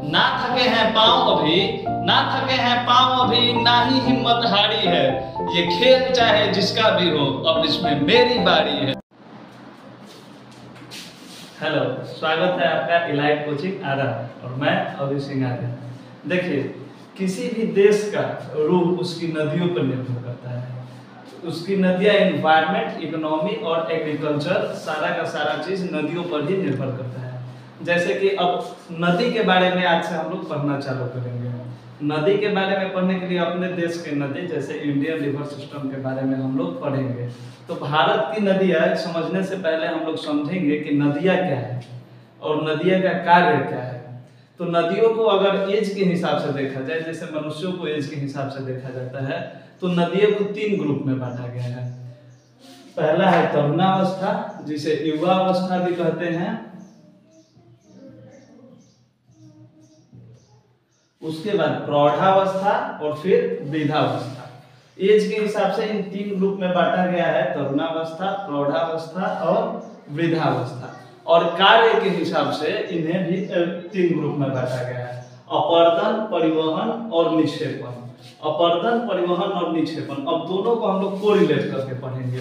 ना थके हैं पांव अभी, ना थके हैं पांव अभी, ना ही हिम्मत हारी है। ये खेल चाहे जिसका भी हो, अब इसमें मेरी बारी है। हेलो, स्वागत है आपका इलाइट कोचिंग आरा और मैं अभी सिंह आर्य। देखिए, किसी भी देश का रूप उसकी नदियों पर निर्भर करता है। उसकी नदियाँ एनवायरनमेंट, इकोनॉमी और एग्रीकल्चर सारा का सारा चीज़ नदियों पर ही निर्भर करता है। जैसे कि अब नदी के बारे में आज से हम लोग पढ़ना चालू करेंगे। नदी के बारे में पढ़ने के लिए अपने देश की नदी जैसे इंडियन रिवर सिस्टम के बारे में हम लोग पढ़ेंगे। तो भारत की नदियाँ समझने से पहले हम लोग समझेंगे कि नदियाँ क्या है और नदियाँ का कार्य क्या है। तो नदियों को अगर एज के हिसाब से देखा जाए, जैसे मनुष्यों को एज के हिसाब से देखा जाता है, तो नदियों को 3 ग्रुप में बांटा गया है। पहला है तरुणावस्था, जिसे युवा अवस्था भी कहते हैं। उसके बाद प्रौढ़ावस्था और फिर वृद्धावस्था। एज के हिसाब से इन 3 ग्रुप में बांटा गया है, तरुणावस्था, प्रौढ़ावस्था और वृद्धावस्था। और कार्य के हिसाब से इन्हें भी 3 ग्रुप में बांटा गया है, अपर्दन, परिवहन और निक्षेपण। अपर्दन, परिवहन और निक्षेपण, अब दोनों को हम लोग कोरिलेट करके पढ़ेंगे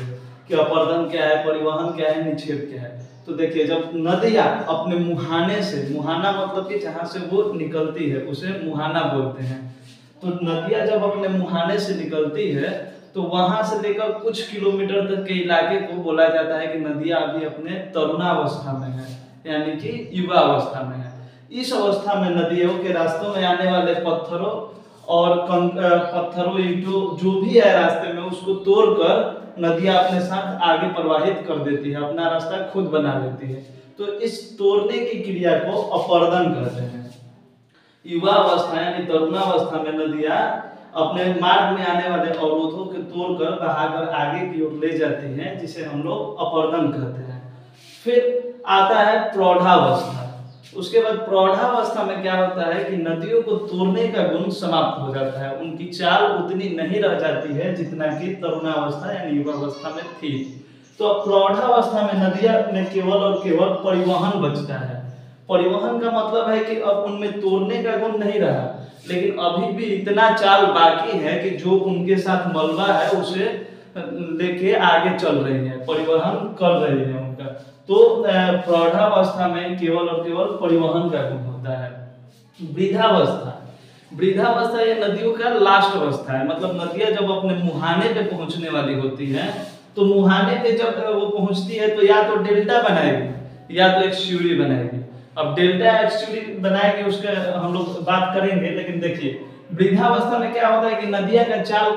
कि अपर्दन क्या है, परिवहन क्या है, निक्षेप क्या है। तो देखिए, जब नदियाँ अपने मुहाने से, मुहाना मतलब कि जहाँ से वो निकलती है उसे मुहाना बोलते हैं। तो नदियाँ जब अपने मुहाने से निकलती है तो वहां से लेकर कुछ किलोमीटर तक के इलाके को बोला जाता है कि नदियाँ अभी अपने तरुणावस्था में है, यानी कि युवा अवस्था में है। इस अवस्था में नदियों के रास्तों में आने वाले पत्थरों और पत्थरों, ईंटों, जो भी है रास्ते में, उसको तोड़कर नदियाँ अपने साथ आगे प्रवाहित कर देती है, अपना रास्ता खुद बना लेती है। तो इस तोड़ने की क्रिया को अपर्दन कहते हैं। युवा अवस्था यानी तरुणावस्था में नदियाँ अपने मार्ग में आने वाले अवरोधों को तोड़कर बहाकर आगे की ओर ले जाती हैं, जिसे हम लोग अपर्दन कहते हैं। फिर आता है प्रौढ़ावस्था। उसके बाद प्रौढ़ावस्था में क्या होता है कि नदियों को तोड़ने का गुण समाप्त हो जाता है, उनकी चाल उतनी नहीं रह जाती है जितना कि तरुणावस्था यानी युवावस्था में थी। तो प्रौढ़ावस्था में नदियाँ में केवल और केवल परिवहन बचता है। परिवहन का मतलब है कि अब उनमें तोड़ने का गुण नहीं रहा, लेकिन अभी भी इतना चाल बाकी है कि जो उनके साथ मलबा है उसे लेके आगे चल रही है, परिवहन कर रही है उनका। तो प्रौढ़ावस्था में केवल और केवल परिवहन का गुण होता है। वृद्धावस्था, वृद्धावस्था ये नदियों का लास्ट अवस्था है। मतलब नदियाँ जब अपने मुहाने पे पहुंचने वाली होती हैं, तो मुहाने पे जब वो पहुंचती है तो या तो डेल्टा बनाएगी या तो एक्स्यूरी बनाएगी। अब डेल्टा एक्स्यूरी बनाएगी उसका हम लोग बात करेंगे, लेकिन देखिए वृद्धावस्था में क्या होता है कि नदियाँ का चाल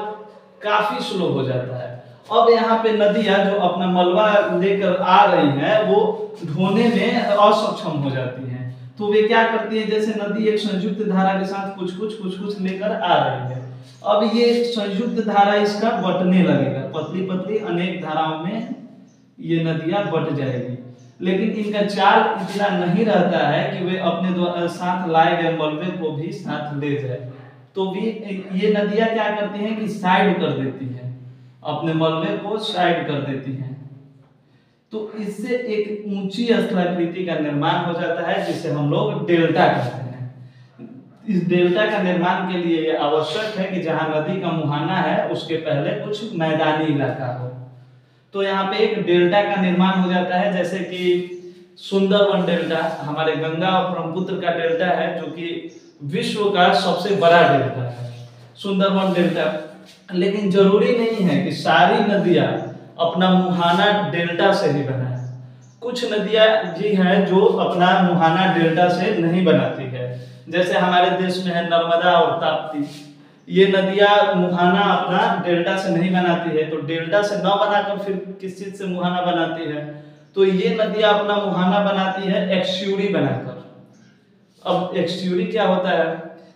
काफी स्लो हो जाता है। अब यहाँ पे नदियाँ जो अपना मलबा लेकर आ रही हैं वो ढोने में असक्षम हो जाती हैं। तो वे क्या करती है, जैसे नदी एक संयुक्त धारा के साथ कुछ कुछ लेकर आ रही है, अब ये संयुक्त धारा इसका बंटने लगेगा, पतली पतली अनेक धाराओं में ये नदियाँ बंट जाएगी। लेकिन इनका चाल इतना नहीं रहता है कि वे अपने साथ लाए गए मलबे को भी साथ ले जाए। तो भी ये नदियाँ क्या करती हैं कि साइड कर देती हैं, अपने मलबे को साइड कर देती हैं। तो इससे एक ऊंची स्थलाकृति का निर्माण हो जाता है, जिसे हम लोग डेल्टा कहते हैं। इस डेल्टा का निर्माण के लिए यह आवश्यक है कि जहां नदी का मुहाना है उसके पहले कुछ मैदानी इलाका हो। तो यहाँ पे एक डेल्टा का निर्माण हो जाता है, जैसे कि सुंदरवन डेल्टा हमारे गंगा और ब्रह्मपुत्र का डेल्टा है, जो कि विश्व का सबसे बड़ा डेल्टा है, सुंदरवन डेल्टा। लेकिन जरूरी नहीं है कि सारी नदियाँ अपना मुहाना डेल्टा से ही बनाए। कुछ नदियाँ जी हैं जो अपना मुहाना डेल्टा से नहीं बनाती है, जैसे हमारे देश में है नर्मदा और ताप्ती। ये नदियाँ मुहाना अपना डेल्टा से नहीं बनाती है, तो डेल्टा से न बनाकर फिर किस चीज से मुहाना बनाती है, तो ये नदियाँ अपना मुहाना बनाती है एक्स्यूरी बनाकर। अब एक्स्यूरी क्या होता है,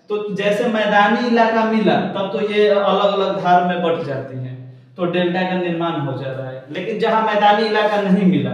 तो जैसे मैदानी इलाका मिला तब तो ये अलग अलग धार में बट जाती हैं, तो डेल्टा का निर्माण हो जा रहा है। लेकिन जहां मैदानी इलाका नहीं मिला,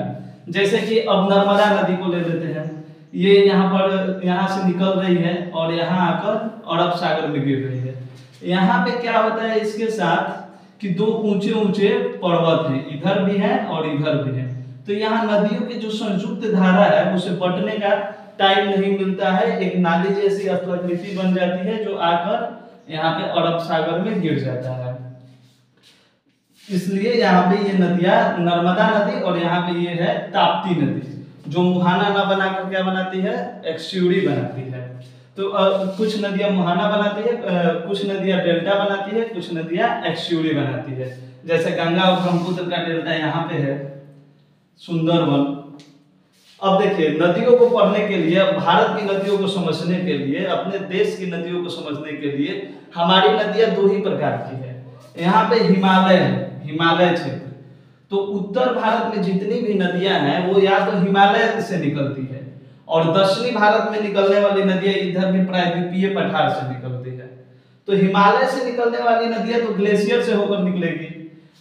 जैसे कि अब नर्मदा नदी को ले लेते हैं, ये यहाँ से निकल रही है और यहाँ आकर अरब सागर में गिर रही है। यहाँ पे क्या होता है इसके साथ कि 2 ऊंचे ऊंचे पर्वत हैं, इधर भी हैं और इधर भी हैं। तो यहाँ नदियों की जो संयुक्त धारा है उसे बंटने का टाइम नहीं मिलता है, एक नाली जैसी स्थलाकृति बन जाती है जो आकर यहाँ पे अरब सागर में गिर जाता है। इसलिए यहाँ पे ये नदियां, नर्मदा नदी और यहाँ पे ये है ताप्ती नदी, जो मुहाना न बनाकर क्या बनाती है, एक्स्यूरी बनाती है। तो कुछ नदियां मुहाना बनाती है, कुछ नदियां डेल्टा बनाती है, कुछ नदियां एक्स्यूरी बनाती है। जैसे गंगा और ब्रह्मपुत्र का डेल्टा यहाँ पे है सुंदरवन। अब देखिए, नदियों को पढ़ने के लिए, भारत की नदियों को समझने के लिए, अपने देश की नदियों को समझने के लिए हमारी नदियां दो ही प्रकार की है। यहाँ पे हिमालय है, हिमालय क्षेत्र। तो उत्तर भारत में जितनी भी नदियां हैं वो या तो हिमालय से निकलती है, और दक्षिणी भारत में निकलने वाली नदियां इधर भी प्रायद्वीपीय पठार से निकलती है। तो हिमालय से निकलने वाली नदियां तो ग्लेशियर से होकर निकलेगी,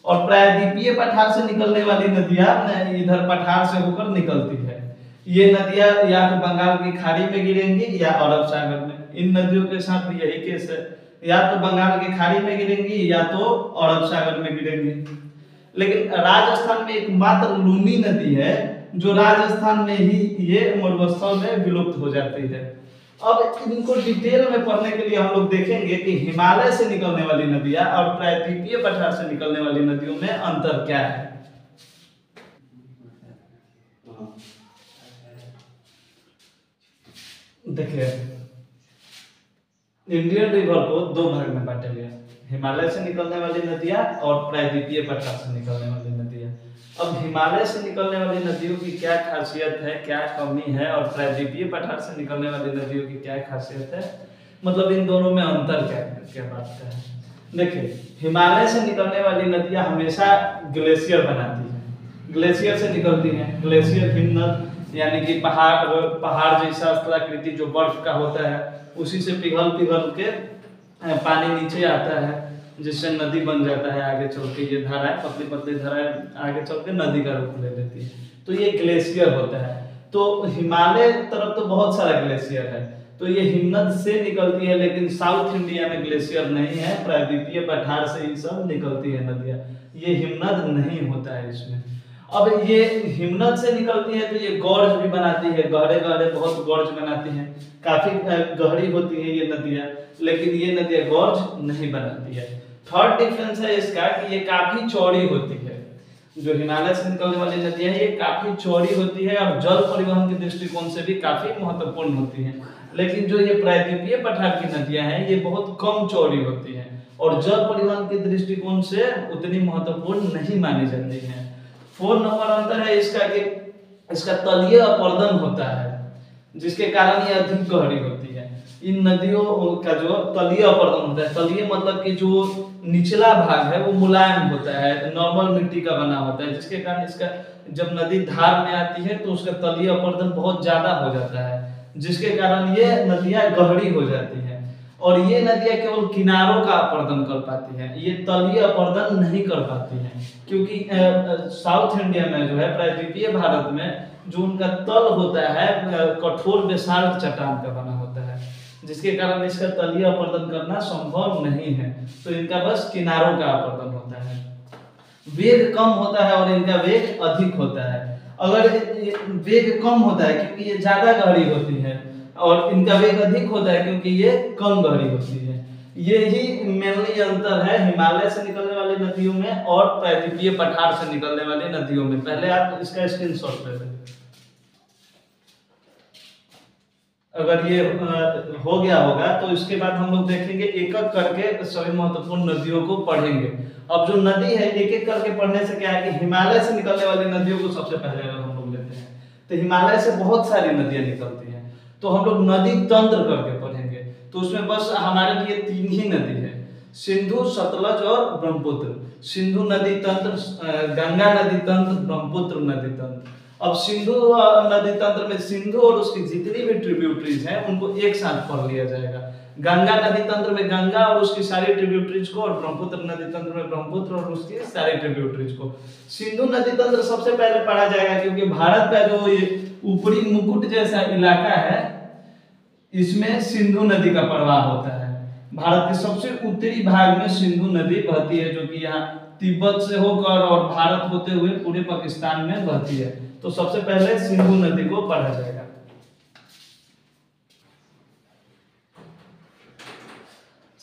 और प्रायद्वीपीय पठार से निकलने वाली नदियां इधर पठार से होकर निकलती है। ये नदियां या तो बंगाल की खाड़ी में गिरेंगी या अरब सागर में। इन नदियों के साथ भी यही केस है, या तो बंगाल की खाड़ी में गिरेंगी या तो अरब सागर में गिरेंगी। लेकिन राजस्थान में एकमात्र लूनी नदी है जो राजस्थान में ही ये मरुस्थल में विलुप्त हो जाती है। अब इनको डिटेल में पढ़ने के लिए हम लोग देखेंगे कि हिमालय से निकलने वाली नदियां और प्रायद्वीपीय पठार से निकलने वाली नदियों में अंतर क्या है। देखिए, इंडियन रिवर को दो भाग में बांटा गया, हिमालय से निकलने वाली नदियां और प्रायद्वीपीय पठार से निकलने वाली नदियां। अब हिमालय से निकलने वाली नदियों की क्या खासियत है, क्या कमी है, और प्रायद्वीपीय पठार से निकलने वाली नदियों की क्या खासियत है, मतलब इन दोनों में अंतर क्या बात का है। देखिए, हिमालय से निकलने वाली नदियां हमेशा ग्लेशियर बनाती है, ग्लेशियर से निकलती हैं। ग्लेशियर हिमनद यानी कि पहाड़ जैसा स्थलाकृति जो बर्फ का होता है, उसी से पिघल के पानी नीचे आता है, जिससे नदी बन जाता है। आगे चल के ये धाराएं, पतली पतली धाराएं आगे चल के नदी का रूप ले लेती है, तो ये ग्लेशियर होता है। तो हिमालय तरफ तो बहुत सारा ग्लेशियर है, तो ये हिमनद से निकलती है, लेकिन साउथ इंडिया में ग्लेशियर नहीं है, प्रायद्वीपीय पठार से ही सब निकलती है नदियां, ये हिमनद नहीं होता है इसमें। अब ये हिमनद से निकलती है तो ये गॉर्ज भी बनाती है, गहरे गहरे बहुत गॉर्ज बनाती हैं, काफी गहरी होती है ये नदियां, लेकिन ये नदियां गॉर्ज नहीं बनाती है। थर्ड डिफरेंस है इसका कि ये काफी चौड़ी होती है। जो हिमालय से निकलने वाली नदियां ये काफी चौड़ी होती है और जल परिवहन के दृष्टिकोण से भी काफी महत्वपूर्ण होती है। लेकिन जो ये प्रायद्वीपीय पठार की नदियां हैं ये बहुत कम चौड़ी होती हैं और जल परिवहन के दृष्टिकोण से उतनी महत्वपूर्ण नहीं मानी जाती हैं। 4 नंबर अंतर है इसका कि इसका तलीय अपर्दन होता है, जिसके कारण ये अधिक गहरी होती है। इन नदियों का जो तलीय अपर्दन होता है, तलीय मतलब कि जो निचला भाग है वो मुलायम होता है, नॉर्मल मिट्टी का बना होता है, जिसके कारण इसका जब नदी धार में आती है तो उसका तलीय अपर्दन बहुत ज्यादा हो जाता है, जिसके कारण ये नदियां गहरी हो जाती हैं। और ये नदियां केवल किनारों का अपर्दन कर पाती हैं, ये तलीय अपर्दन नहीं कर पाती हैं, क्योंकि साउथ इंडिया में जो है प्रायद्वीपीय भारत में जो उनका तल होता है कठोर बेसाल्ट चट्टान का बना होता है, जिसके कारण इसका तलीय अपर्दन करना संभव नहीं है, तो इनका बस किनारों का अपर्दन होता है। वेग कम होता है और इनका वेग अधिक होता है। अगर वेग कम होता है क्योंकि ये ज्यादा गहरी होती है, और इनका वेग अधिक होता है क्योंकि ये कम गहरी होती है। ये ही मेनली अंतर है हिमालय से निकलने वाली नदियों में और प्रायद्वीपीय पठार से निकलने वाली नदियों में। पहले आप इसका स्क्रीनशॉट ले लें। अगर ये हो गया होगा तो इसके बाद हम लोग देखेंगे एक एक करके सभी महत्वपूर्ण नदियों को पढ़ेंगे। अब जो नदी है एक एक करके पढ़ने से क्या है कि हिमालय से निकलने वाली नदियों को सबसे पहले हम लोग लेते हैं, तो हिमालय से बहुत सारी नदियां निकलती हैं, तो हम लोग नदी तंत्र करके पढ़ेंगे। तो उसमें बस हमारे लिए 3 ही नदी है, सिंधु, सतलज और ब्रह्मपुत्र। सिंधु नदी तंत्र, गंगा नदी तंत्र, ब्रह्मपुत्र नदी तंत्र। अब सिंधु नदी तंत्र में सिंधु और उसकी जितनी भी ट्रिब्यूटरीज हैं उनको एक साथ पढ़ लिया जाएगा। गंगा नदी तंत्र में गंगा और उसकी सारी ट्रिब्यूटरीज को, और ब्रह्मपुत्र नदी तंत्र में ब्रह्मपुत्र और उसकी सारी ट्रिब्यूटरीज को। सिंधु नदी तंत्र सबसे पहले पढ़ा जाएगा क्योंकि भारत का जो ये ऊपरी मुकुट जैसा इलाका है इसमें सिंधु नदी का प्रवाह होता है। भारत के सबसे उत्तरी भाग में सिंधु नदी बहती है, जो कि यहाँ तिब्बत से होकर और भारत होते हुए पूरे पाकिस्तान में बहती है। तो सबसे पहले सिंधु नदी को पढ़ा जाएगा।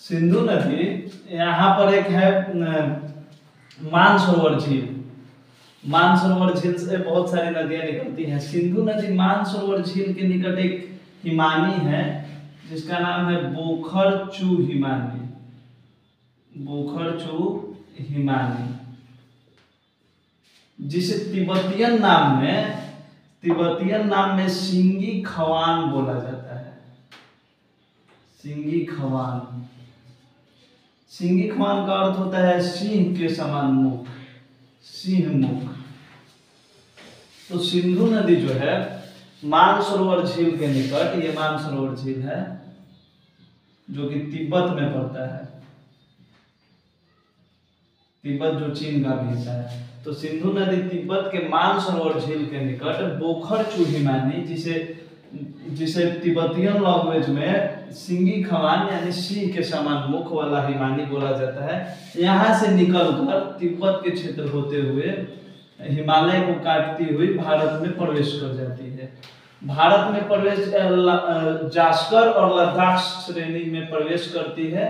सिंधु नदी, यहाँ पर एक है मानसरोवर झील। मानसरोवर झील से बहुत सारी नदियां निकलती हैं। सिंधु नदी मानसरोवर झील के निकट एक हिमानी है जिसका नाम है बोखरचू हिमानी। बोखरचू हिमानी, जिसे तिब्बतियन नाम में सिंगी खवान बोला जाता है। सिंगी खवान, सिंगी खवान का अर्थ होता है सिंह के समान मुख, सिंह मुख। तो सिंधु नदी जो है मानसरोवर झील के निकट, ये मानसरोवर झील है जो कि तिब्बत में पड़ता है। तिब्बत जो चीन का भी हिस्सा है। तो सिंधु नदी तिब्बत के मानसरोवर झील के निकट बोखरचू हिमानी, जिसे तिब्बतियन लैंग्वेज में सिंगी खवान यानी सिंह के समान मुख वाला हिमानी बोला जाता है, यहाँ से निकलकर तिब्बत के क्षेत्र होते हुए हिमालय को काटती हुई भारत में प्रवेश कर जाती है। भारत में प्रवेश जास्कर और लद्दाख श्रेणी में प्रवेश करती है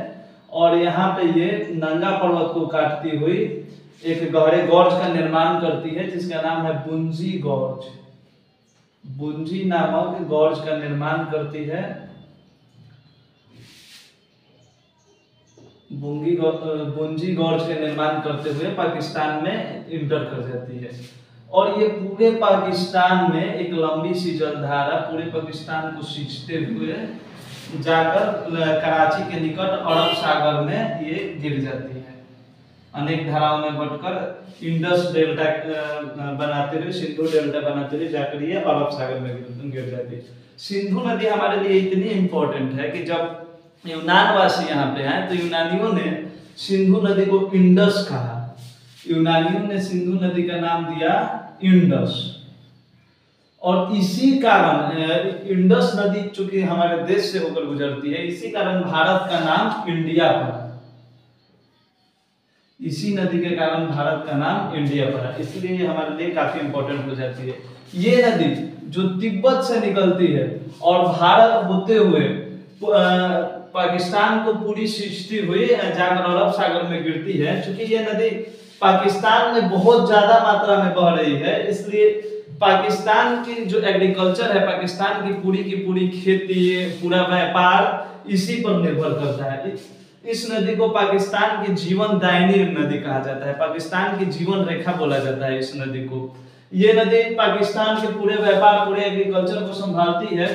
और यहाँ पे ये नंगा पर्वत को काटती हुई एक गहरे गॉर्ज का निर्माण करती है जिसका नाम है बुंजी गॉर्ज। बुंजी नामक गॉर्ज का निर्माण करती है। बुंजी गॉर्ज के निर्माण करते हुए पाकिस्तान में इंटर कर जाती है और ये पूरे पाकिस्तान में एक लंबी सी जलधारा पूरे पाकिस्तान को सींचते हुए जाकर कराची के निकट अरब सागर में ये गिर जाती है। अनेक धाराओं में बटकर इंडस डेल्टा बनाते हुए, सिंधु डेल्टा बनाते हुए जाकर ये अरब सागर में गिर जाती है। सिंधु नदी हमारे लिए इतनी इंपॉर्टेंट है कि जब यूनान वासी यहाँ पे आए तो यूनानियों ने सिंधु नदी को इंडस कहा। यूनानियों ने सिंधु नदी का नाम दिया इंडस और इसी कारण इंडस नदी चूंकि हमारे देश से होकर गुजरती है, इसी कारण भारत का नाम इंडिया पड़ा। इसी नदी के कारण भारत का नाम इंडिया पड़ा, इसलिए ये हमारे लिए काफी इंपॉर्टेंट हो जाती है। ये नदी जो तिब्बत से निकलती है और भारत होते हुए पाकिस्तान को पूरी सींचती हुई जाकर अरब सागर में गिरती है। चूंकि ये नदी पाकिस्तान में बहुत ज्यादा मात्रा में बह रही है, इसलिए पाकिस्तान की जो एग्रीकल्चर है, पाकिस्तान की पूरी खेती, पूरा व्यापार इसी पर निर्भर करता है। इस नदी को पाकिस्तान की जीवन दायिनी नदी कहा जाता है, पाकिस्तान की जीवन रेखा बोला जाता है इस नदी को। ये नदी पाकिस्तान के पूरे व्यापार, पूरे एग्रीकल्चर को संभालती है।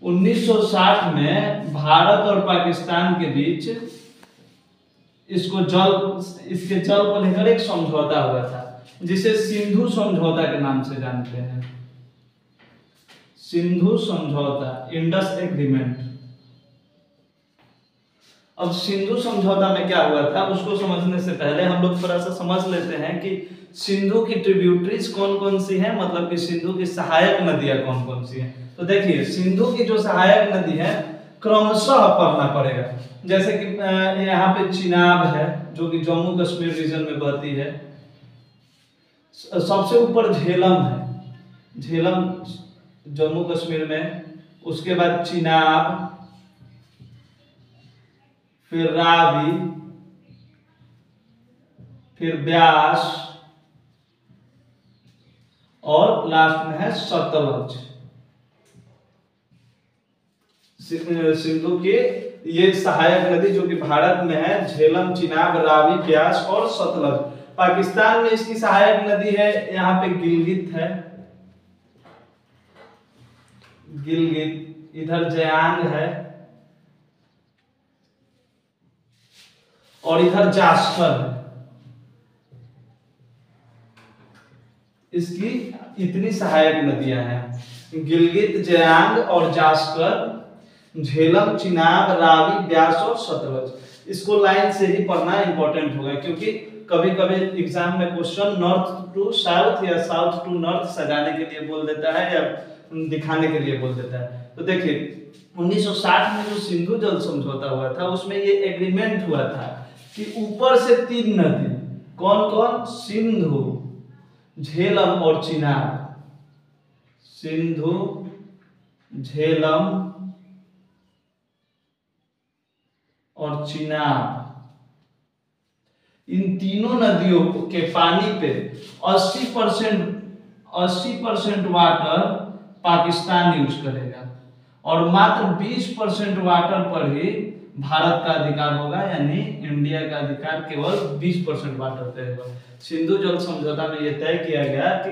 1960 में भारत और पाकिस्तान के बीच इसके जल को लेकर एक समझौता हुआ था जिसे सिंधु समझौता के नाम से जानते हैं। सिंधु समझौता, इंडस एग्रीमेंट। अब सिंधु समझौता में क्या हुआ था उसको समझने से पहले हम लोग थोड़ा सा समझ लेते हैं कि सिंधु की ट्रिब्यूटरीज कौन कौन सी हैं, मतलब कि सिंधु की सहायक नदियां कौन कौन सी हैं। तो देखिए, सिंधु की जो सहायक नदी है क्रमशः पढ़ना पड़ेगा। जैसे कि यहाँ पे चिनाब है जो कि जम्मू कश्मीर रीजन में बहती है। सबसे ऊपर झेलम है, झेलम जम्मू कश्मीर में। उसके बाद चिनाब, फिर रावी, फिर ब्यास और लास्ट में है सतलज। सिंधु की ये सहायक नदी जो कि भारत में है, झेलम, चिनाब, रावी, ब्यास और सतलज। पाकिस्तान में इसकी सहायक नदी है, यहाँ पे गिलगित है, गिलगित। इधर जयांग है और इधर जास्कर है। इसकी इतनी सहायक नदियां हैं, गिलगित, जयांग और जास्कर, झेलम, चिनाब, रावी, ब्यास और सतलज। इसको लाइन से ही पढ़ना इंपॉर्टेंट होगा क्योंकि कभी कभी एग्जाम में क्वेश्चन नॉर्थ टू साउथ या साउथ टू नॉर्थ सजाने के लिए बोल देता है या दिखाने के लिए बोल देता है। तो देखिए, 1960 में जो सिंधु जल समझौता हुआ था उसमें ये एग्रीमेंट हुआ था कि ऊपर से 3 नदी, कौन कौन, सिंधु, झेलम और चिनाब। सिंधु, झेलम और चिनाब, इन तीनों नदियों के पानी पे 80% वाटर पाकिस्तान यूज करेगा और मात्र 20% वाटर पर ही भारत का अधिकार होगा, यानी इंडिया का अधिकार केवल 20% वाटर पे होगा। सिंधु जल समझौता में यह तय किया गया कि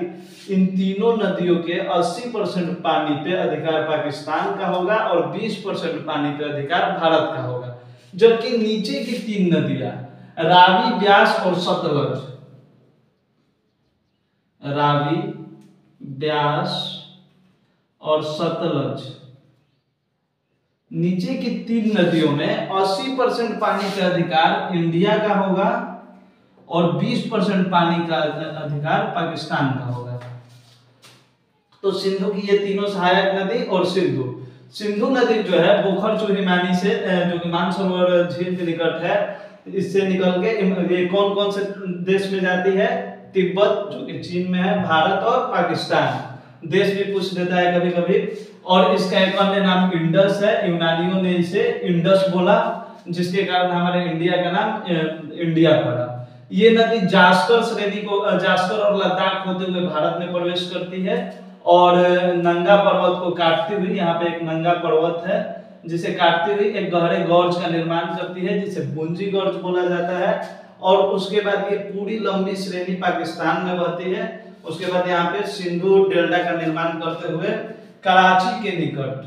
इन तीनों नदियों के 80% पानी पे अधिकार पाकिस्तान का होगा और 20% पानी पे अधिकार भारत का होगा। जबकि नीचे की तीन नदियां रावी, ब्यास और सतलज, रावी, ब्यास और सतलज, नीचे की तीन नदियों में 80% पानी का अधिकार इंडिया का होगा और 20% पानी का अधिकार पाकिस्तान का होगा। तो सिंधु की ये तीनों सहायक नदी और सिंधु नदी जो है बोखर चूहिमानी से, जो कि मानसरोवर झील के निकट है, इससे निकल के ये कौन कौन से देश में जाती है? तिब्बत जो कि चीन में है, भारत और पाकिस्तान। देश भी पूछ देता है कभी कभी। और इसका एक अन्य नाम इंडस है, यूनानियों ने इसे इंडस बोला, जिसके कारण हमारे इंडिया का नाम इंडिया पड़ा। ये नदी जास्कर श्रेणी को, जास्कर और लद्दाख होते हुए भारत में प्रवेश करती है और नंगा पर्वत को काटती हुई, यहाँ पे एक नंगा पर्वत है जिसे काटती हुई एक गहरे गॉर्ज का निर्माण करती है, जिसे बुंजी गॉर्ज बोला जाता है। और उसके बाद ये पूरी लंबी श्रेणी पाकिस्तान में बहती है। उसके बाद यहाँ पे सिंधु डेल्टा का निर्माण करते हुए कराची के निकट,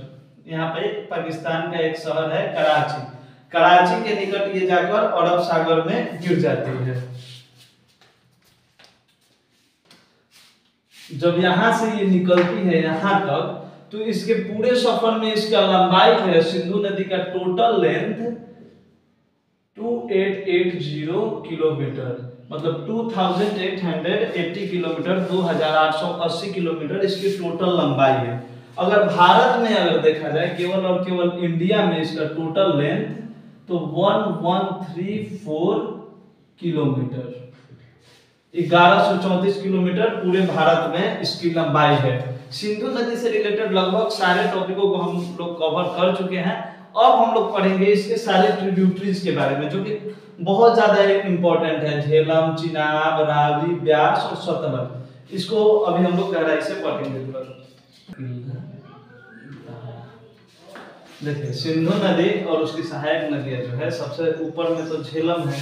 यहाँ पे पाकिस्तान का एक शहर है कराची, कराची के निकट ये जाकर अरब सागर में गिर जाती है। जब यहां से ये निकलती है यहाँ तक, तो इसके पूरे सफर में इसका लंबाई है, सिंधु नदी का टोटल लेंथ 2880 किलोमीटर, मतलब 2880 किलोमीटर, 2880 किलोमीटर इसकी टोटल लंबाई है। अगर भारत में अगर देखा जाए केवल और केवल इंडिया में इसका टोटल लेंथ तो 1134 किलोमीटर, 1134 किलोमीटर पूरे भारत में इसकी लंबाई है। सिंधु नदी से रिलेटेड लगभग सारे टॉपिकों को हम लोग कवर कर चुके हैं। अब हम लोग पढ़ेंगे इसके सारे ट्रिब्यूटरीज के बारे में, जो कि बहुत ज्यादा इंपॉर्टेंट है। झेलम, चिनाब, रावी, ब्यास और सतलज, इसको अभी हम लोग गहराई से पढ़ेंगे। देखिए सिंधु नदी और उसकी सहायक नदियां जो है, सबसे ऊपर में तो झेलम है।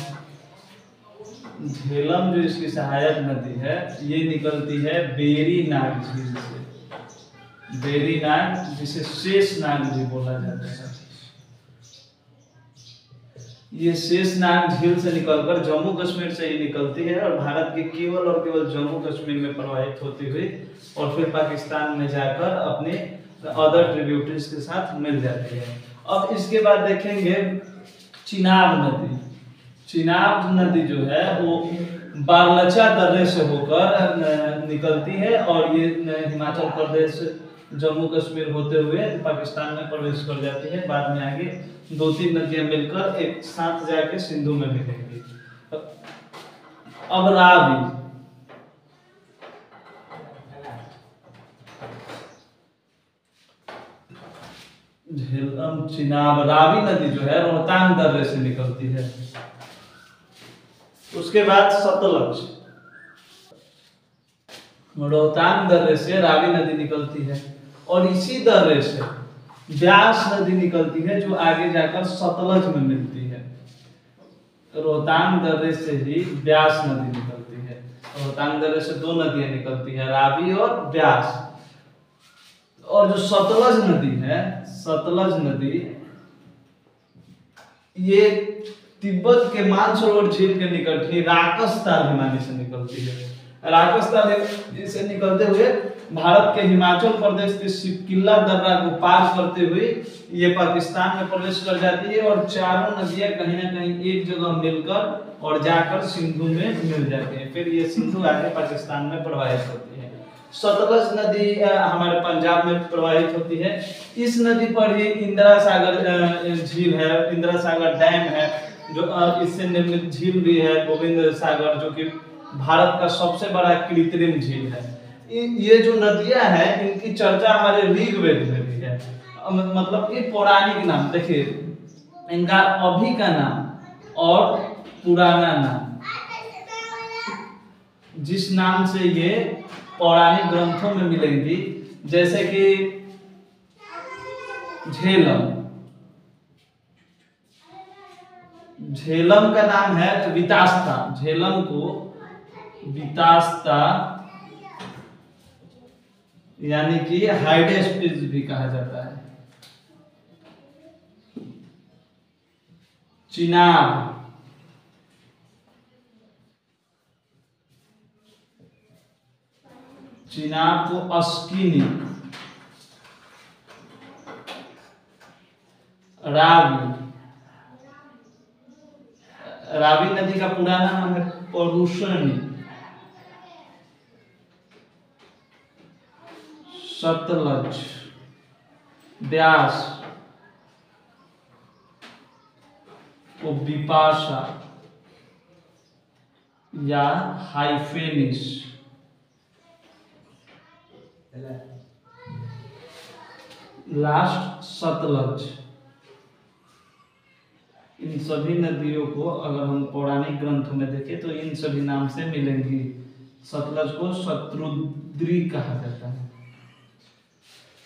झेलम जो इसकी सहायक नदी है, ये निकलती है बेरी नाग झील से, बेरी नाग, जिसे शेष नाग भी बोला जाता है। ये शेष नाग झील से निकलकर जम्मू कश्मीर से ही निकलती है और भारत के केवल और केवल जम्मू कश्मीर में प्रवाहित होती हुई और फिर पाकिस्तान में जाकर अपने अदर ट्रिब्यूटरीज के साथ मिल जाती है। अब इसके बाद देखेंगे चिनाब नदी। चिनाब नदी जो है वो बारलचा दर्रे से होकर निकलती है और ये हिमाचल प्रदेश, जम्मू कश्मीर होते हुए पाकिस्तान में प्रवेश कर जाती है। बाद में आगे दो तीन नदियां मिलकर एक साथ जाके सिंधु में मिलेंगी। अब रावी, झेलम, चिनाब, रावी नदी जो है रोहतांग दर्रे से निकलती है। उसके बाद सतलज, रोहतांग दर्रे से रावी नदी निकलती है और इसी दर्रे से ब्यास नदी निकलती है, जो आगे जाकर सतलज में मिलती है। रोहतांग दर्रे से ही ब्यास नदी निकलती है। रोहतांग दर्रे से दो नदियां निकलती है, रावी और ब्यास। और जो सतलज नदी है, सतलज नदी ये तिब्बत के मानसरोवर झील के निकट ही राकसताल हिमानी से निकलती है। राकसताल से निकलते हुए भारत के हिमाचल प्रदेश के सिपकिल्ला दर्रा को पार करते हुए ये पाकिस्तान में प्रवेश कर जाती है और चारों नदियां कहीं ना कहीं एक जगह मिलकर और जाकर सिंधु में मिल जाती है। फिर ये सिंधु आगे पाकिस्तान में प्रवाहित होती है। सतलज नदी हमारे पंजाब में प्रवाहित होती है। इस नदी पर ही इंदिरा सागर झील है, इंदिरा सागर डैम है, जो इससे निर्मित झील भी है गोविंद सागर, जो कि भारत का सबसे बड़ा कृत्रिम झील है। ये जो नदियां हैं इनकी चर्चा हमारे ऋग्वेद में भी है। मतलब कि पौराणिक नाम देखिए, इनका अभी का नाम और पुराना नाम, जिस नाम से ये पौराणिक ग्रंथों में मिलेंगी, जैसे कि झेलम, झेलम का नाम है वितास्ता, झेलम को वितास्ता यानी कि हाइडेस्पिस भी कहा जाता है। चिनाब, चिनाब को अस्किनी, रावी, रावी नदी का पुराना नाम है परुषणी, सतलज, ब्यास को बिपाशा या हाइफेनिस, लास्ट सतलज। इन सभी नदियों को अगर हम पौराणिक ग्रंथों में देखें तो इन सभी नाम से मिलेंगी। सतलज को शत्रुद्री कहा जाता है।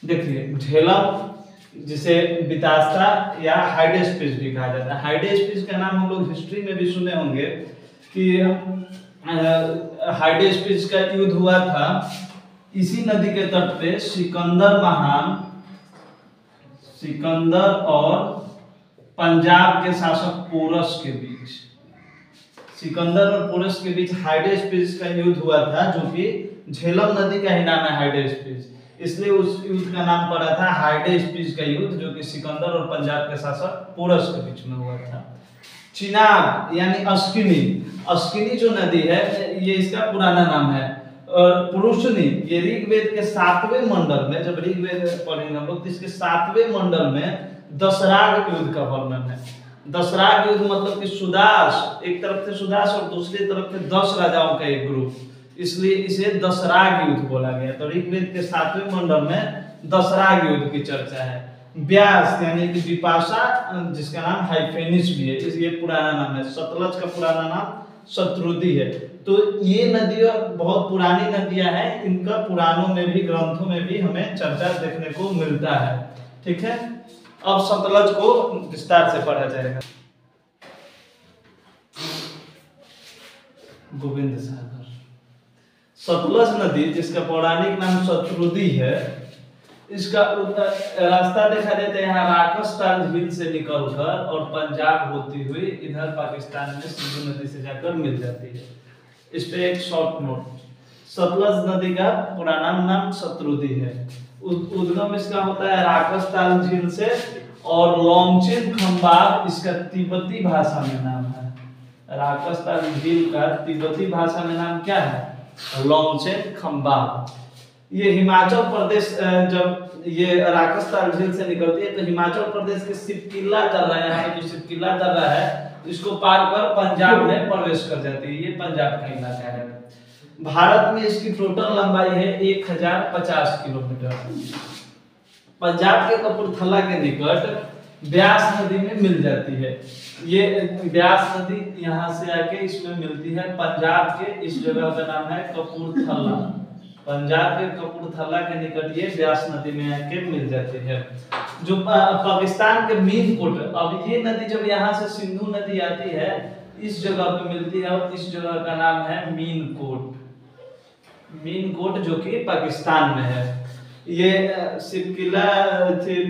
देखिए झेलम जिसे बितास्ता या हाइडेस्पिस भी कहा जाता है। हाइडेस्पिस का नाम हम लोग हिस्ट्री में भी सुने होंगे कि हाइडेस्पिस का युद्ध हुआ था इसी नदी के तट पे सिकंदर महान, सिकंदर और पंजाब के शासक पोरस के बीच, सिकंदर और पोरस के बीच हाइडेस्पिस का युद्ध हुआ था, जो कि झेलम नदी का ही नाम है हाइडेस्पिस, इसलिए उस युद्ध का नाम पड़ा था हाइडेस्पिस का युद्ध, जो कि सिकंदर और पंजाब के शासक पोरस के बीच में हुआ था। चिनाब यानी अस्किनी, अस्किनी जो नदी है ये इसका पुराना नाम है। और पुरुषनी ये ऋग्वेद के 7वें मंडल में, जब ऋग्वेद पढ़ेंगे हम लोग तो इसके 7वें मंडल में दशराग युद्ध का वर्णन है। दशराग युद्ध मतलब कि सुदास, एक तरफ से सुदास और दूसरी तरफ से 10 राजाओं का एक ग्रुप, इसलिए इसे दशराग युद्ध बोला गया। तो ऋग्वेद के 7वें मंडल में दशराग युद्ध की चर्चा है। ब्यास यानी कि विपाशा, जिसका नाम हाइफेनिस भी है, ये पुराना नाम है। सतलज का पुराना नाम शत्रुदी है। तो ये नदियां बहुत पुरानी नदियां हैं, इनका पुराणों में भी ग्रंथों में भी हमें चर्चा देखने को मिलता है। ठीक है, अब सतलज को विस्तार से पढ़ा जाएगा। गोविंद सागर, सतलज नदी जिसका पौराणिक नाम शत्रुदी है, इसका रास्ता देखा जाता है यहाँ राकस्तान झील से निकलकर और पंजाब होती हुई इधर पाकिस्तान में सिंधु नदी से जाकर मिल जाती है। इस पे एक शॉर्ट नोट, सतलज नदी का पुराना नाम शत्रुदी है। उद्गम इसका होता है राकस्तान झील से, और लोंगचेन खंबाब इसका तिब्बती भाषा में नाम है। राकस्तान झील का तिब्बती भाषा में नाम क्या है? लोंगचेन खंबाब। ये हिमाचल प्रदेश, जब ये राकस्तान झील से निकलती है तो हिमाचल प्रदेश के सिपकिला दर्रा है, जो सिपकिला दर्रा है इसको पार कर पंजाब में प्रवेश कर जाती है। ये पंजाब का इलाका है। भारत में इसकी टोटल लंबाई है 1050 किलोमीटर। पंजाब के कपूरथला के निकट ब्यास नदी में मिल जाती है। ये ब्यास नदी यहाँ से आके इसमें मिलती है। पंजाब के इस जगह का नाम है कपूरथला। पंजाब के कपूरथला के निकट ये ब्यास नदी में आके मिल जाती है, जो पाकिस्तान के मीनकोट। अब ये नदी जब यहाँ से सिंधु नदी आती है इस जगह पे मिलती है, और इस जगह का नाम है मीनकोट। मीनकोट जो कि पाकिस्तान में है। ये सिपकिला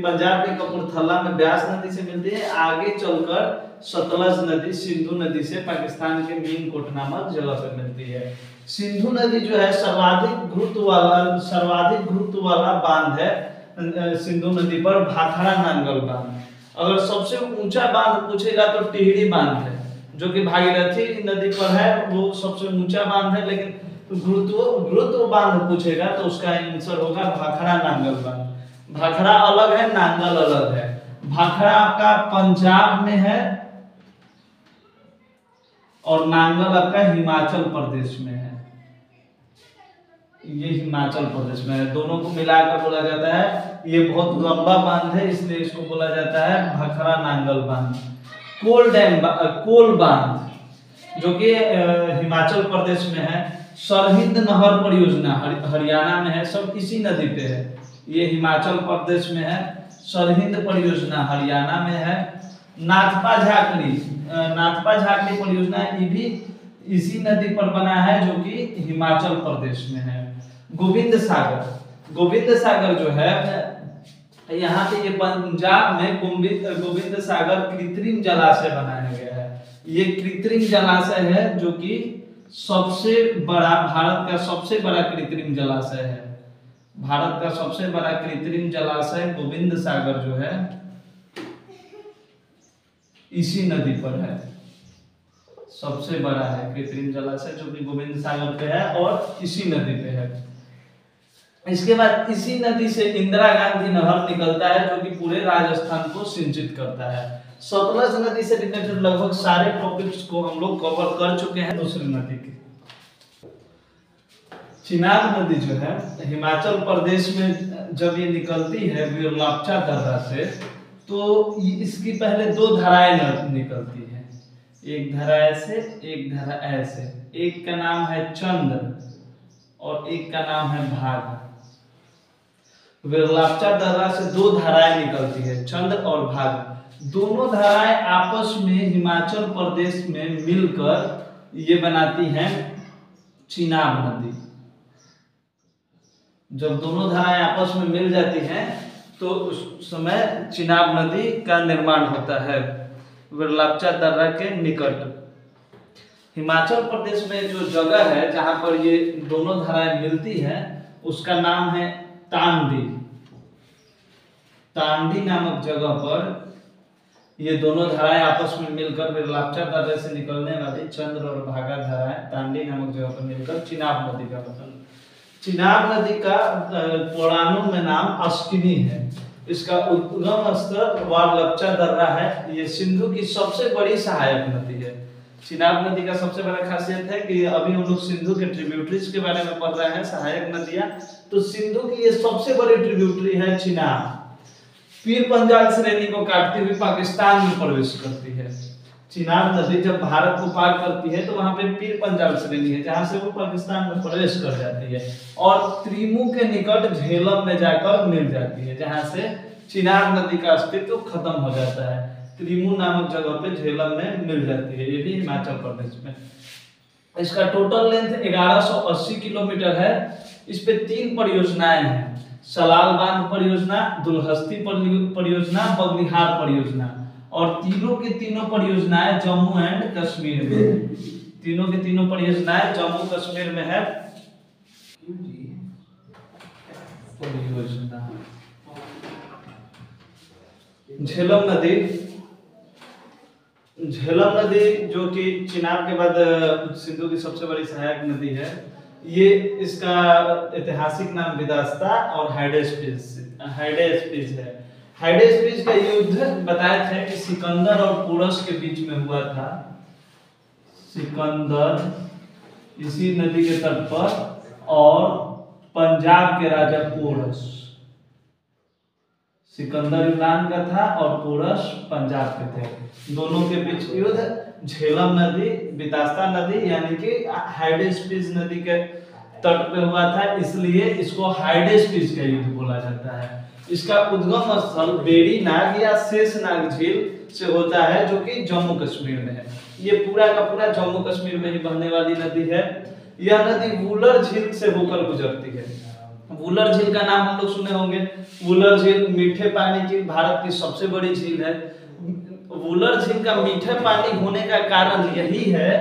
पंजाब के कपूरथला में ब्यास नदी से मिलती है। आगे चलकर सतलज नदी सिंधु नदी से पाकिस्तान के मीनकोट नामक जगह पे मिलती है। सिंधु नदी जो है सर्वाधिक घुर्त वाला बांध है सिंधु नदी पर, भाखड़ा नांगल बांध। अगर सबसे ऊंचा बांध पूछेगा तो टिहरी बांध है, जो कि भागीरथी नदी पर है, वो सबसे ऊंचा बांध है। लेकिन घुर्त बांध पूछेगा तो उसका आंसर होगा भाखड़ा नांगल बांध। भाखड़ा अलग है, नांगल अलग है। भाखड़ा आपका पंजाब में है और नांगल आपका हिमाचल प्रदेश में है। ये हिमाचल प्रदेश में है। दोनों को मिलाकर बोला जाता है, ये बहुत लंबा बांध है इसलिए इसको बोला जाता है भाखड़ा नांगल बांध। कोल बांध जो कि हिमाचल प्रदेश में है। सरहिंद नहर परियोजना हरियाणा में है, सब इसी नदी पे है। ये हिमाचल प्रदेश में है। सरहिंद परियोजना हरियाणा में है। नाथपा झाकड़ी परियोजना ये भी इसी नदी पर बना है जो कि हिमाचल प्रदेश में है। गोविंद सागर जो है यहाँ पे, ये पंजाब में गोविंद सागर कृत्रिम जलाशय बनाया गया है। ये कृत्रिम जलाशय है जो कि सबसे बड़ा, भारत का सबसे बड़ा कृत्रिम जलाशय है। भारत का सबसे बड़ा कृत्रिम जलाशय गोविंद सागर जो है इसी नदी पर है। सबसे बड़ा है कृत्रिम जलाशय जो कि गोविंद सागर पे है और इसी नदी पे है। इसके बाद इसी नदी से इंदिरा गांधी नहर निकलता है जो कि पूरे राजस्थान को सिंचित करता है। सतलज नदी से रिलेटेड लगभग सारे टॉपिक्स को हम लोग कवर कर चुके हैं। दूसरी नदी की चिनाब नदी जो है हिमाचल प्रदेश में जब ये निकलती है विरलापचा दर्रा से, तो इसकी पहले दो धाराएं निकलती है। एक धारा ऐसे, एक धारा ऐसे। एक का नाम है चंद्र और एक का नाम है भाग। विरलापचा दर्रा से दो धाराएं निकलती है, चंद्र और भाग। दोनों धाराएं आपस में हिमाचल प्रदेश में मिलकर ये बनाती हैं चिनाब नदी। जब दोनों धाराएं आपस में मिल जाती हैं तो उस समय चिनाब नदी का निर्माण होता है विरलापचा दर्रा के निकट। हिमाचल प्रदेश में जो जगह है जहां पर ये दोनों धाराएं मिलती हैं उसका नाम है तांडी। तांडी नामक जगह पर ये दोनों धाराएं आपस में मिलकर विरलापचा दर्रे से निकलने वाली चंद्र और भागा धाराएं तांडी नामक जगह पर मिलकर चिनाब नदी का गठन। चिनाब नदी का पौराणिक में नाम अश्किनी है। इसका उद्गम स्थल विरलापचा दर्रा है। ये सिंधु की सबसे बड़ी सहायक नदी है। चिनाब नदी का सबसे बड़ा खासियत है कि अभी हम लोग सिंधु के ट्रिब्यूटरीज के बारे में पढ़ रहे हैं, सहायक नदियां। तो सिंधु की ये सबसे बड़ी ट्रिब्यूटरी है चिनाब। पीर पंजाल श्रेणी को काटती हुई पाकिस्तान में प्रवेश करती है। चिनाब नदी जब भारत को पार करती है तो वहां पे पीर पंजाल श्रेणी है जहां से वो पाकिस्तान में प्रवेश कर जाती है और त्रिमू के निकट झेलम में जाकर मिल जाती है, जहां से चिनाब नदी का अस्तित्व खत्म हो जाता है। त्रिमू नामक जगह पे झेलम में मिल जाती है, ये भी हिमाचल प्रदेश में। इसका टोटल लेंथ 1180 किलोमीटर है। इस पे 3 परियोजनाएं हैं, सलाल बांध परियोजना, दुलहस्ती परियोजना, बगनिहार परियोजना। और तीनों की तीनों परियोजनाएं जम्मू एंड कश्मीर में है। तीनों की तीनों परियोजनाएं जम्मू कश्मीर में है। परियोजना झेलम नदी, झेलम नदी जो कि चिनाब के बाद सिंधु की सबसे बड़ी सहायक नदी है। ये इसका ऐतिहासिक नाम विदास्ता और हाइडेस्पिस है। हाइडेस्पिस का युद्ध बताया था कि सिकंदर और पोरस के बीच में हुआ था। सिकंदर इसी नदी के तट पर और पंजाब के राजा पोरस। सिकंदर यूनान का था और पोरस पंजाब के थे। दोनों के बीच युद्ध झेलम नदी, बितास्ता नदी यानी कि हाइडेस्पिस नदी के तट पे हुआ था, इसलिए इसको हाइडेस्पिस का युद्ध बोला जाता है। इसका उद्गम स्थल बेड़ी नाग या शेषनाग झील से होता है जो कि जम्मू कश्मीर में है। ये पूरा का पूरा जम्मू कश्मीर में ही बहने वाली नदी है। यह नदी वुलर झील से होकर गुजरती है। वुलर झील का नाम हम लोग सुने होंगे। वुलर झील मीठे पानी की भारत की सबसे बड़ी झील है। वुलर झील का मीठे पानी होने का कारण यही है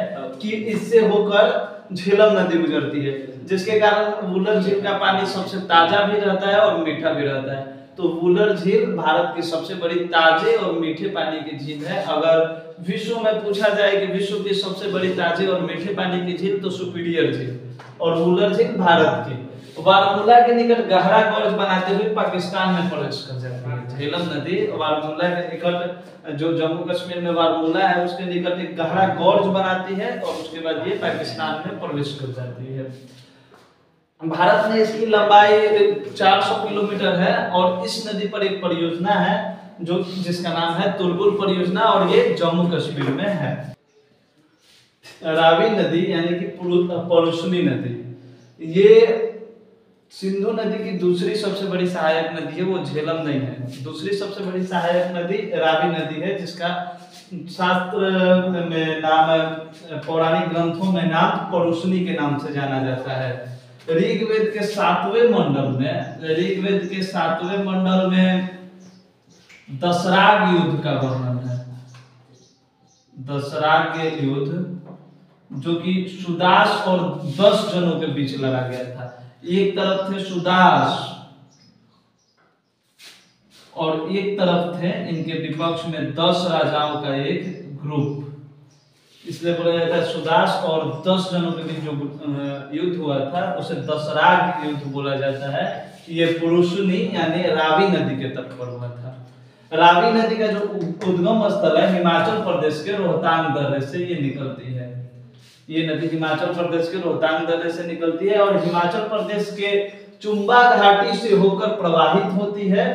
कि इससे होकर झेलम नदी गुजरती है, जिसके कारण वुलर झील का पानी सबसे ताजा भी रहता है और मीठा भी रहता है। तो वुलर झील भारत की सबसे बड़ी ताजे और मीठे पानी की झील है। अगर विश्व में पूछा जाए कि विश्व की सबसे बड़ी ताजे और मीठे पानी की झील, तो सुपीरियर झील और वुलर झील भारत की। बारामूला के निकट गहरा गौज बनाते हुए पाकिस्तान में प्रवेश कर जाती है। झेलम नदी बारामूला के निकट, जो जम्मू कश्मीर में बारामूला है उसके निकट एक गहरा गौज बनाती है और उसके बाद ये पाकिस्तान में प्रवेश कर जाती है। भारत में इसकी लंबाई 400 किलोमीटर है और इस नदी पर एक परियोजना है जो जिसका नाम है तुलबुल परियोजना और ये जम्मू कश्मीर में है। रावी नदी यानी कि परुशनी नदी, ये सिंधु नदी की दूसरी सबसे बड़ी सहायक नदी है, वो झेलम नहीं है। दूसरी सबसे बड़ी सहायक नदी रावी नदी है, जिसका शास्त्र में नाम, पौराणिक ग्रंथों में नाम परुशनी के नाम से जाना जाता है। ऋग्वेद के 7वें मंडल में दशराग युद्ध का वर्णन है। दशराग युद्ध जो कि सुदास और 10 जनों के बीच लड़ा गया था। एक तरफ थे सुदास और एक तरफ थे इनके विपक्ष में 10 राजाओं का एक ग्रुप, इसलिए बोला जाता है सुदास और 10 जनों के बीच जो युद्ध हुआ था उसे दशराग युद्ध बोला जाता है। ये पुरुषनी यानी रावी नदी के तट पर हुआ था। रावी नदी का जो उद्गम स्थल है हिमाचल प्रदेश के रोहतांग दर्रे से ये निकलती है। ये नदी हिमाचल प्रदेश के रोहतांग दर्रे से निकलती है और हिमाचल प्रदेश के चुंबा घाटी से होकर प्रवाहित होती है।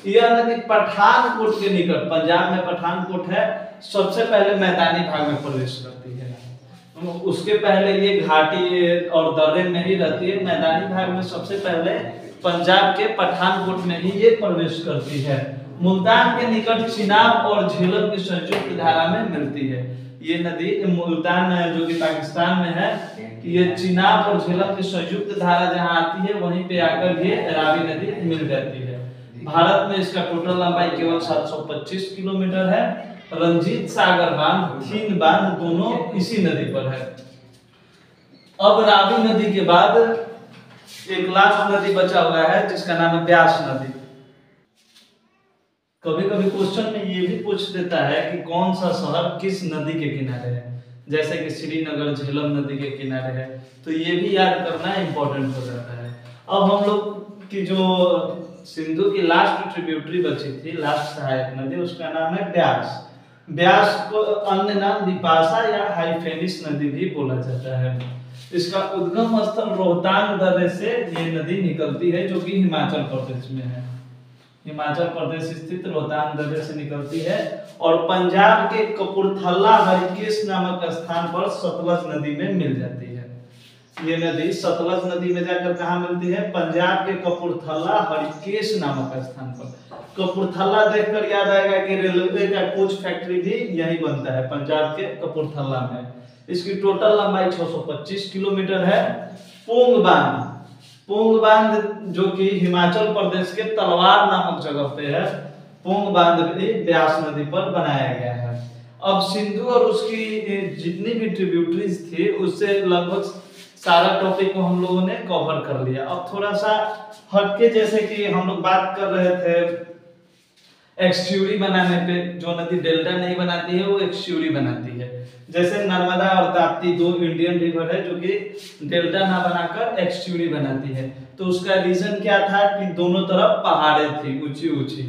यह नदी पठानकोट के निकट, पंजाब में पठानकोट है, सबसे पहले मैदानी भाग में प्रवेश करती है। उसके पहले ये घाटी और दर्रे में ही रहती है। मैदानी भाग में सबसे पहले पंजाब के पठानकोट में ही ये प्रवेश करती है। मुल्तान के निकट चिनाब और झेलम की संयुक्त धारा में मिलती है। ये नदी मुल्तान जो कि पाकिस्तान में है, ये चिनाब और झेलम की संयुक्त धारा जहां आती है वहीं पे आकर ये रावी नदी मिल जाती है। भारत में इसका टोटल लंबाई केवल 725 किलोमीटर है। रंजीत सागर बांध, थीन बांध दोनों इसी नदी पर है। अब रावी नदी के बाद एक लास्ट नदी बचा हुआ है जिसका नाम है ब्यास नदी। कभी कभी क्वेश्चन में ये भी पूछ देता है कि कौन सा शहर किस नदी के किनारे है, जैसे कि श्रीनगर झेलम नदी के किनारे है, तो ये भी याद करना इम्पोर्टेंट हो जाता है। अब हम लोग की जो सिंधु की लास्ट ट्रिब्यूटरी बची थी, लास्ट सहायक नदी, उसका नाम है ब्यास। ब्यास को अन्य नाम बिपाशा या हाइफेनिस नदी भी बोला जाता है। इसका उद्गम स्थल रोहतांग दर्रे से ये नदी निकलती है जो कि हिमाचल प्रदेश में है। हिमाचल प्रदेश स्थित रोहतांग दर्रे से निकलती है और पंजाब के कपूरथला हरिकेश नामक स्थान पर सतलज नदी में मिल जाती है। ये नदी सतलज नदी में जाकर कहाँ मिलती है? पंजाब के कपूरथला हरिकेश नामक स्थान पर। कपूरथला देखकर याद आएगा कि रेलवे का कोच फैक्ट्री भी यही बनता है, पंजाब के कपूरथला में। इसकी टोटल लंबाई 625 किलोमीटर है। पोंग बांध जो कि हिमाचल प्रदेश के तलवार नामक जगह पे है, पोंग बांध भी ब्यास नदी पर बनाया गया है। अब सिंधु और उसकी जितनी भी ट्रिब्यूटरीज थी उससे लगभग सारा टॉपिक को हम लोगों ने कवर कर लिया। अब थोड़ा सा हटके, जैसे कि हम लोग बात कर रहे थे एक्सट्यूरी बनाने पे, जो नदी डेल्टा नहीं बनाती है वो एक्सट्यूरी बनाती है। जैसे नर्मदा और ताप्ती दो इंडियन रिवर है जो कि डेल्टा ना बनाकर एक्सट्यूरी बनाती है। तो उसका रीजन क्या था कि दोनों तरफ पहाड़े थी ऊंची ऊंची।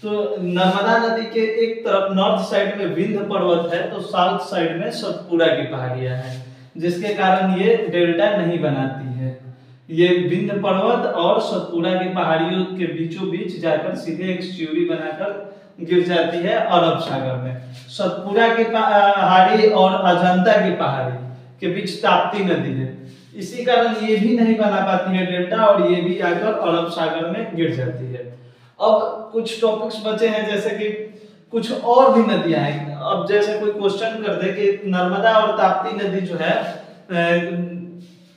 तो नर्मदा नदी के एक तरफ नॉर्थ साइड में विंध्य पर्वत है तो साउथ साइड में सतपुड़ा की पहाड़ियां हैं, जिसके कारण ये डेल्टा नहीं बनाती है। ये विंध्य पर्वत और सतपुड़ा की पहाड़ियों के बीचों बीच जाकर सीधे एक्सट्यूरी बनाकर गिर जाती है अरब सागर में। सतपुड़ा की पहाड़ी और अजंता की पहाड़ी के बीच ताप्ती नदी है, इसी कारण ये भी नहीं बना पाती है डेल्टा और ये भी आकर अरब सागर में गिर जाती है। अब कुछ टॉपिक्स बचे हैं, जैसे कि कुछ और भी नदियां हैं। अब जैसे कोई क्वेश्चन कर दे कि नर्मदा और ताप्ती नदी जो है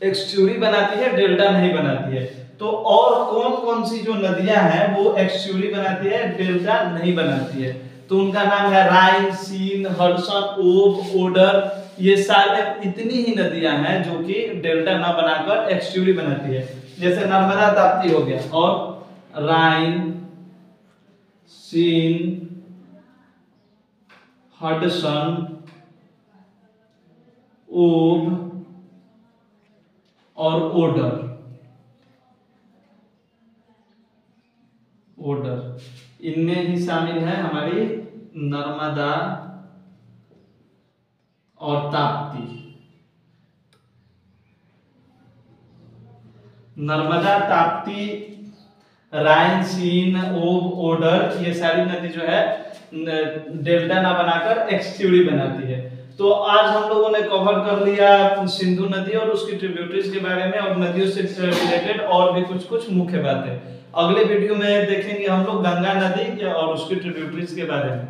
एक्सट्यूरी बनाती है, डेल्टा नहीं बनाती है, तो और कौन कौन सी जो नदियां हैं वो एक्सट्यूरी बनाती है, डेल्टा नहीं बनाती है? तो उनका नाम है राइन, सीन, हडसन, ओब, ओडर। ये सारे इतनी ही नदियां हैं जो कि डेल्टा ना बनाकर एक्सट्यूरी बनाती है। जैसे नर्मदा ताप्ती हो गया, और राइन, सीन, हडसन, ओब और ओडर इनमें ही शामिल है हमारी नर्मदा और ताप्ती। नर्मदा, ताप्ती, राइन, सीन, ओब, ओडर, ये सारी नदी जो है डेल्टा ना बनाकर एक्सट्यूरी बनाती है। तो आज हम लोगों ने कवर कर लिया सिंधु नदी और उसकी ट्रिब्यूटरीज के बारे में, और नदियों से रिलेटेड और भी कुछ कुछ मुख्य बातें। अगले वीडियो में देखेंगे हम लोग गंगा नदी और उसकी ट्रिब्यूटरीज के बारे में।